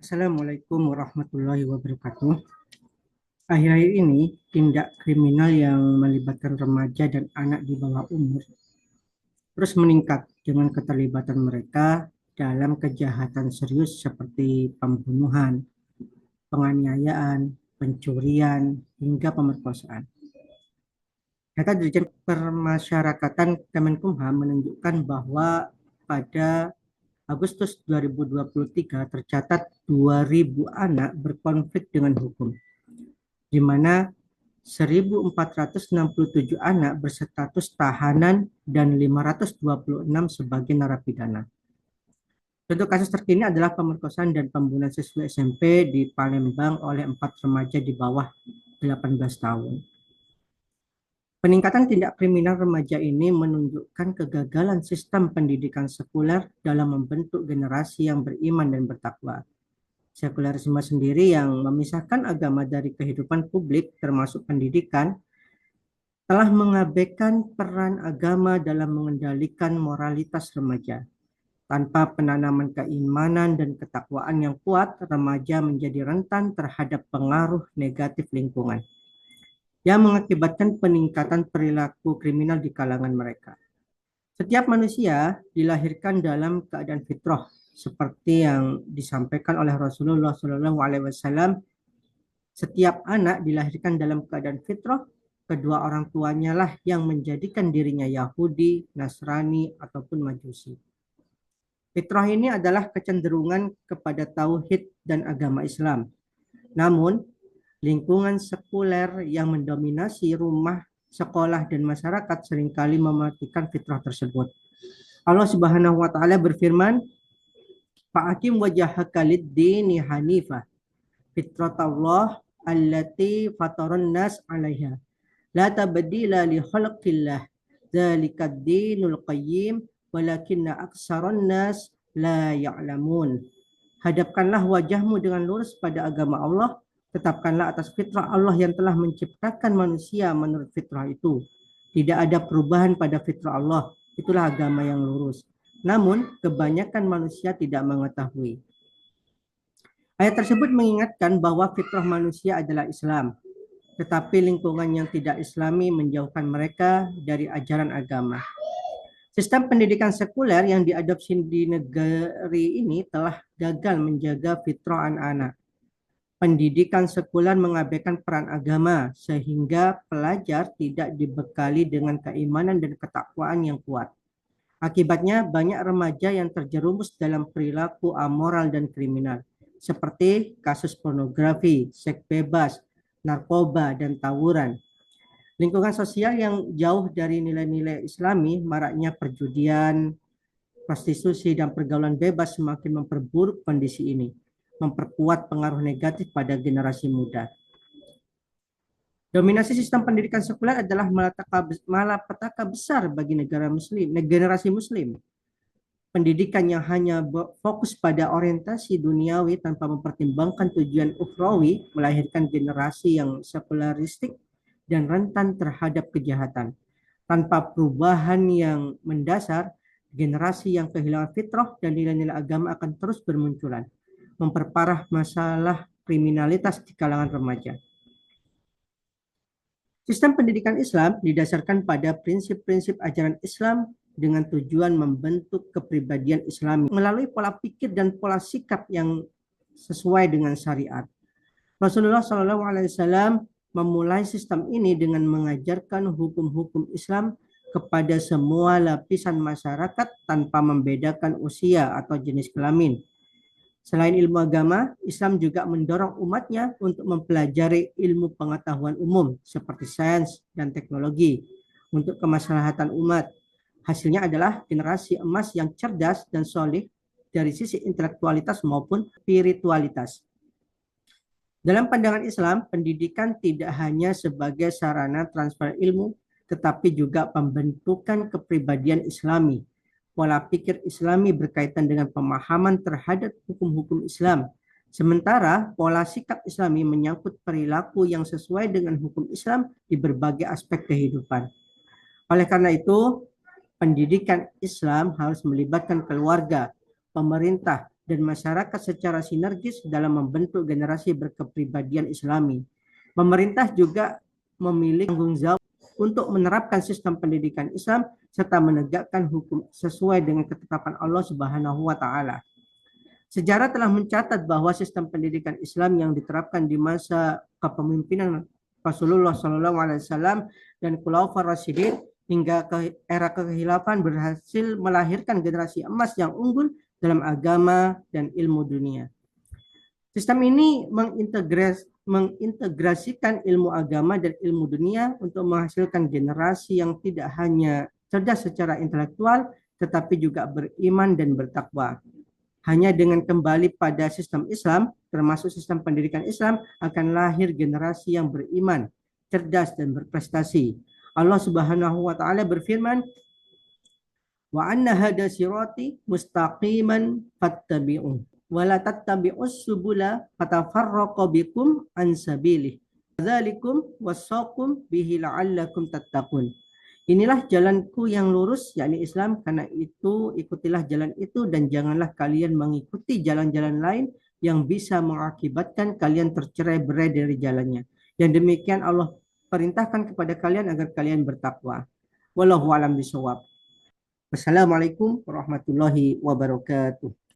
Assalamualaikum warahmatullahi wabarakatuh. Akhir-akhir ini, tindak kriminal yang melibatkan remaja dan anak di bawah umur terus meningkat dengan keterlibatan mereka dalam kejahatan serius seperti pembunuhan, penganiayaan, pencurian, hingga pemerkosaan. Data Dirjen Permasyarakatan Kemenkumham menunjukkan bahwa pada Agustus 2023 tercatat 2.000 anak berkonflik dengan hukum, di mana 1.467 anak berstatus tahanan dan 526 sebagai narapidana. Contoh kasus terkini adalah pemerkosaan dan pembunuhan siswa SMP di Palembang oleh 4 remaja di bawah 18 tahun. Peningkatan tindak kriminal remaja ini menunjukkan kegagalan sistem pendidikan sekuler dalam membentuk generasi yang beriman dan bertakwa. Sekularisme sendiri yang memisahkan agama dari kehidupan publik termasuk pendidikan telah mengabaikan peran agama dalam mengendalikan moralitas remaja. Tanpa penanaman keimanan dan ketakwaan yang kuat, remaja menjadi rentan terhadap pengaruh negatif lingkungan yang mengakibatkan peningkatan perilaku kriminal di kalangan mereka. Setiap manusia dilahirkan dalam keadaan fitrah, seperti yang disampaikan oleh Rasulullah SAW. Setiap anak dilahirkan dalam keadaan fitrah, kedua orang tuanya lah yang menjadikan dirinya Yahudi, Nasrani, ataupun Majusi. Fitrah ini adalah kecenderungan kepada tauhid dan agama Islam. Namun, lingkungan sekuler yang mendominasi rumah, sekolah, dan masyarakat seringkali mematikan fitrah tersebut. Allah Subhanahu wa taala berfirman, "Fa'akim wajhaka lid-dini hanifah, fitratallah allati fataran nas 'alaiha. La tabdila li khalqillah. Dzalikad dinul qayyim walakinna aksaran nas la ya'lamun." Hadapkanlah wajahmu dengan lurus pada agama Allah, tetapkanlah atas fitrah Allah yang telah menciptakan manusia menurut fitrah itu. Tidak ada perubahan pada fitrah Allah, itulah agama yang lurus. Namun, kebanyakan manusia tidak mengetahui. Ayat tersebut mengingatkan bahwa fitrah manusia adalah Islam, tetapi lingkungan yang tidak Islami menjauhkan mereka dari ajaran agama. Sistem pendidikan sekuler yang diadopsi di negeri ini telah gagal menjaga fitrah anak-anak. Pendidikan sekuler mengabaikan peran agama sehingga pelajar tidak dibekali dengan keimanan dan ketakwaan yang kuat. Akibatnya banyak remaja yang terjerumus dalam perilaku amoral dan kriminal, seperti kasus pornografi, seks bebas, narkoba, dan tawuran. Lingkungan sosial yang jauh dari nilai-nilai Islami, maraknya perjudian, prostitusi, dan pergaulan bebas semakin memperburuk kondisi ini, memperkuat pengaruh negatif pada generasi muda. Dominasi sistem pendidikan sekuler adalah malapetaka besar bagi generasi muslim. Pendidikan yang hanya fokus pada orientasi duniawi tanpa mempertimbangkan tujuan ukhrawi melahirkan generasi yang sekularistik dan rentan terhadap kejahatan. Tanpa perubahan yang mendasar, generasi yang kehilangan fitrah dan nilai-nilai agama akan terus bermunculan, memperparah masalah kriminalitas di kalangan remaja. Sistem pendidikan Islam didasarkan pada prinsip-prinsip ajaran Islam dengan tujuan membentuk kepribadian Islami melalui pola pikir dan pola sikap yang sesuai dengan syariat. Rasulullah SAW memulai sistem ini dengan mengajarkan hukum-hukum Islam kepada semua lapisan masyarakat tanpa membedakan usia atau jenis kelamin. Selain ilmu agama, Islam juga mendorong umatnya untuk mempelajari ilmu pengetahuan umum seperti sains dan teknologi untuk kemaslahatan umat. Hasilnya adalah generasi emas yang cerdas dan solih dari sisi intelektualitas maupun spiritualitas. Dalam pandangan Islam, pendidikan tidak hanya sebagai sarana transfer ilmu, tetapi juga pembentukan kepribadian Islami. Pola pikir Islami berkaitan dengan pemahaman terhadap hukum-hukum Islam. Sementara pola sikap Islami menyangkut perilaku yang sesuai dengan hukum Islam di berbagai aspek kehidupan. Oleh karena itu, pendidikan Islam harus melibatkan keluarga, pemerintah, dan masyarakat secara sinergis dalam membentuk generasi berkepribadian Islami. Pemerintah juga memiliki tanggung jawab untuk menerapkan sistem pendidikan Islam serta menegakkan hukum sesuai dengan ketetapan Allah Subhanahu wa taala. Sejarah telah mencatat bahwa sistem pendidikan Islam yang diterapkan di masa kepemimpinan Rasulullah SAW dan Khulafaur Rasyidin hingga ke era kekhilafan berhasil melahirkan generasi emas yang unggul dalam agama dan ilmu dunia. Sistem ini mengintegrasikan ilmu agama dan ilmu dunia untuk menghasilkan generasi yang tidak hanya cerdas secara intelektual, tetapi juga beriman dan bertakwa. Hanya dengan kembali pada sistem Islam, termasuk sistem pendidikan Islam, akan lahir generasi yang beriman, cerdas, dan berprestasi. Allah Subhanahu wa taala berfirman, "Wa anna hada sirati mustaqiman fattabi'uh wa la tattabi'us subula fatafarraqa bikum an sabilih. Dzalikum wasaqum bihi la'allakum tattaqun." Inilah jalanku yang lurus, yakni Islam, karena itu ikutilah jalan itu dan janganlah kalian mengikuti jalan-jalan lain yang bisa mengakibatkan kalian tercerai-berai dari jalannya. Dan demikian Allah perintahkan kepada kalian agar kalian bertakwa. Wallahu a'lam bishawab. Wassalamualaikum warahmatullahi wabarakatuh.